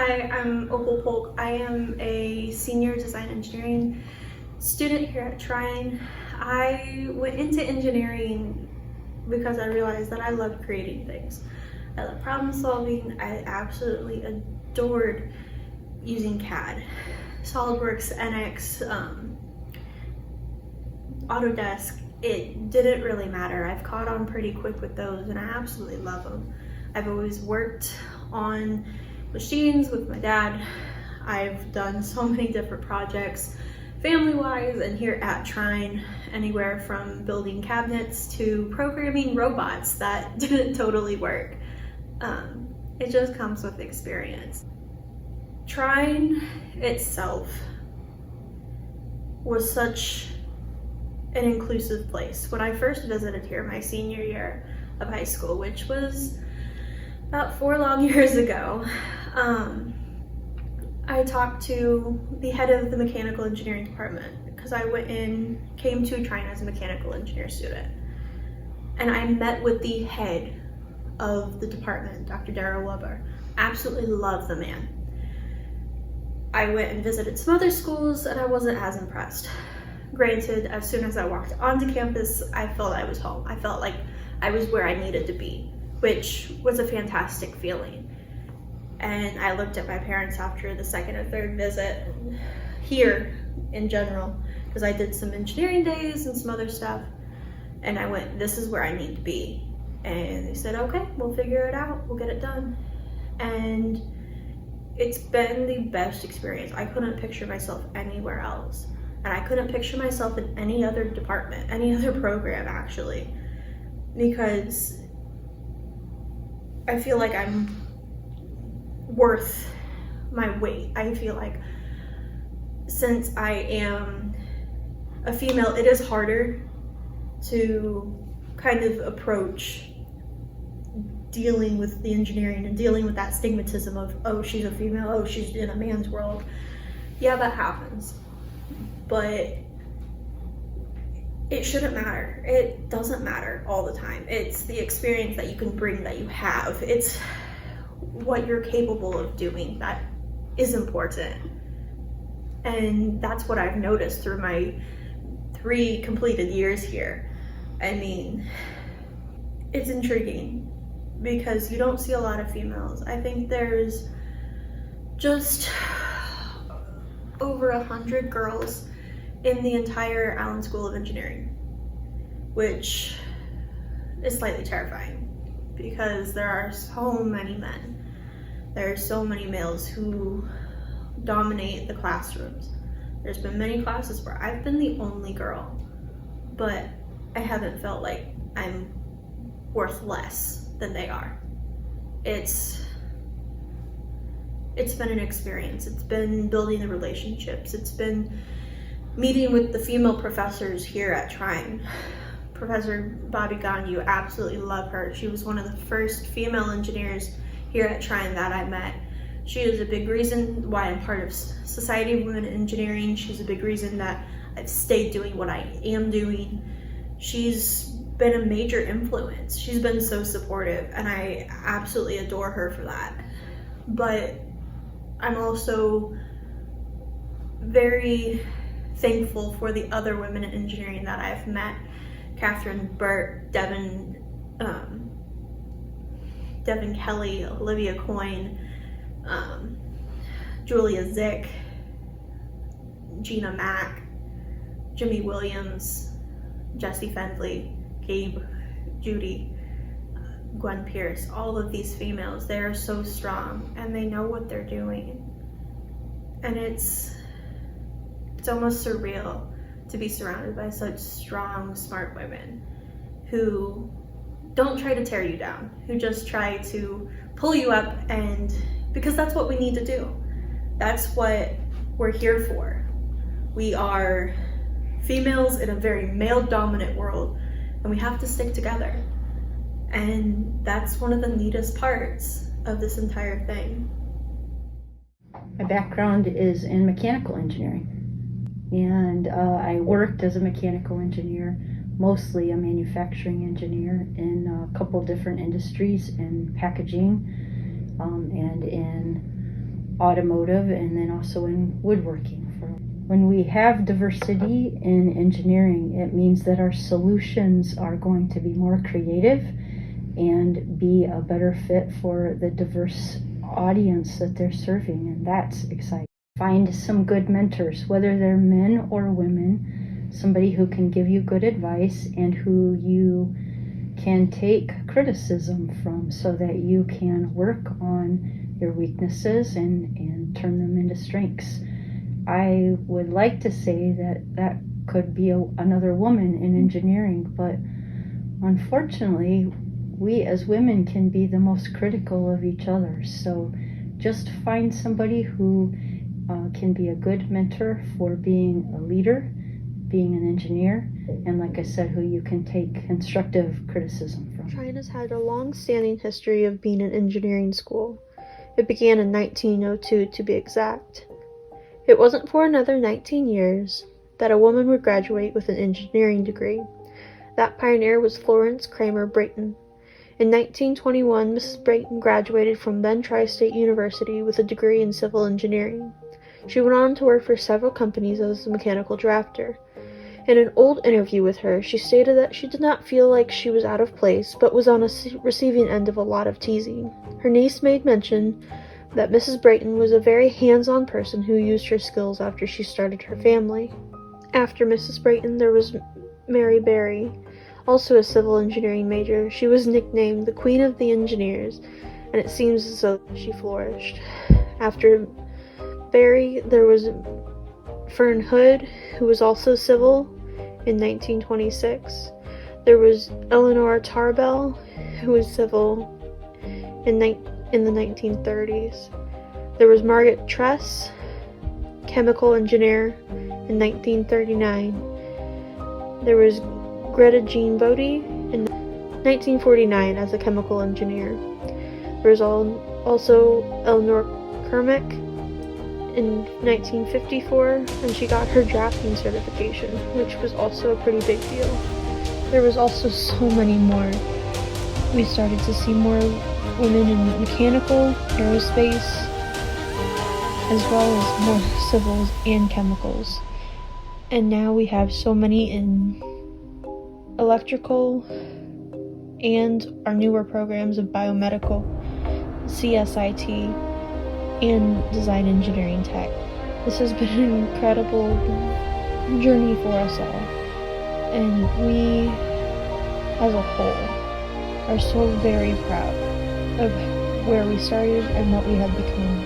Hi, I'm Opal Polk. I am a senior design engineering student here at Trine. I went into engineering because I realized that I love creating things. I love problem solving. I absolutely adored using CAD, SolidWorks, NX, Autodesk. It didn't really matter. I've caught on pretty quick with those and I absolutely love them. I've always worked on machines with my dad. I've done so many different projects family-wise and here at Trine, anywhere from building cabinets to programming robots that didn't totally work. It just comes with experience. Trine itself was such an inclusive place. When I first visited here my senior year of high school, which was about 4 long years ago, I talked to the head of the mechanical engineering department because I came to Trine as a mechanical engineer student. And I met with the head of the department, Dr. Darrell Weber. Absolutely love the man. I went and visited some other schools and I wasn't as impressed. Granted, as soon as I walked onto campus, I felt I was home. I felt like I was where I needed to be, which was a fantastic feeling. And I looked at my parents after the second or third visit here in general, because I did some engineering days and some other stuff. And I went, this is where I need to be. And they said, okay, we'll figure it out. We'll get it done. And it's been the best experience. I couldn't picture myself anywhere else. And I couldn't picture myself in any other department, any other program actually, because I feel like I'm worth my weight. I feel like since I am a female, it is harder to kind of approach dealing with the engineering and dealing with that stigmatism of, oh, she's a female, oh, she's in a man's world. Yeah, that happens. But it shouldn't matter. It doesn't matter all the time. It's the experience that you can bring, that you have. It's what you're capable of doing that is important. And that's what I've noticed through my 3 completed years here. I mean, it's intriguing because you don't see a lot of females. I think there's just over 100 girls in the entire Allen School of Engineering, which is slightly terrifying because there are so many men. There are so many males who dominate the classrooms. There's been many classes where I've been the only girl, but I haven't felt like I'm worth less than they are. It's been an experience. It's been building the relationships. It's been meeting with the female professors here at Trine. Professor Bobby Gunn, you absolutely love her. She was one of the first female engineers here at Trine that I met. She is a big reason why I'm part of Society of Women in Engineering. She's a big reason that I've stayed doing what I am doing. She's been a major influence. She's been so supportive and I absolutely adore her for that. But I'm also very thankful for the other women in engineering that I've met. Catherine Burt, Devin Kelly, Olivia Coyne, Julia Zick, Gina Mack, Jimmy Williams, Jessie Fendley, Gabe, Judy, Gwen Pierce. All of these females, they are so strong and they know what they're doing. And it's almost surreal to be surrounded by such strong, smart women who don't try to tear you down, who just try to pull you up, and because that's what we need to do. That's what we're here for. We are females in a very male-dominant world, and we have to stick together. And that's one of the neatest parts of this entire thing. My background is in mechanical engineering. And I worked as a mechanical engineer, mostly a manufacturing engineer in a couple different industries, in packaging and in automotive and then also in woodworking. When we have diversity in engineering, it means that our solutions are going to be more creative and be a better fit for the diverse audience that they're serving, and that's exciting. Find some good mentors, whether they're men or women, somebody who can give you good advice and who you can take criticism from so that you can work on your weaknesses and turn them into strengths. I would like to say that could be another woman in engineering, but unfortunately, we as women can be the most critical of each other. So just find somebody who can be a good mentor for being a leader, being an engineer, and like I said, who you can take constructive criticism from. Trine has had a long-standing history of being an engineering school. It began in 1902 to be exact. It wasn't for another 19 years that a woman would graduate with an engineering degree. That pioneer was Florence Kramer Brayton. In 1921, Mrs. Brayton graduated from then Tri-State University with a degree in civil engineering. She went on to work for several companies as a mechanical drafter. In an old interview with her, she stated that she did not feel like she was out of place, but was on a receiving end of a lot of teasing. Her niece made mention that Mrs. Brayton was a very hands-on person who used her skills after she started her family. After Mrs. Brayton, there was Mary Berry, also a civil engineering major. She was nicknamed the Queen of the Engineers, and it seems as though she flourished. After Berry, there was Fern Hood, who was also civil in 1926. There was Eleanor Tarbell, who was civil in the 1930s. There was Margaret Tress, chemical engineer, in 1939. There was Greta Jean Bodie in 1949 as a chemical engineer. There was also Eleanor Kermick in 1954, and she got her drafting certification, which was also a pretty big deal. There was also so many more. We started to see more women in mechanical, aerospace, as well as more civils and chemicals. And now we have so many in electrical and our newer programs of biomedical, CSIT, and design engineering tech. This has been an incredible journey for us all, and we as a whole are so very proud of where we started and what we have become.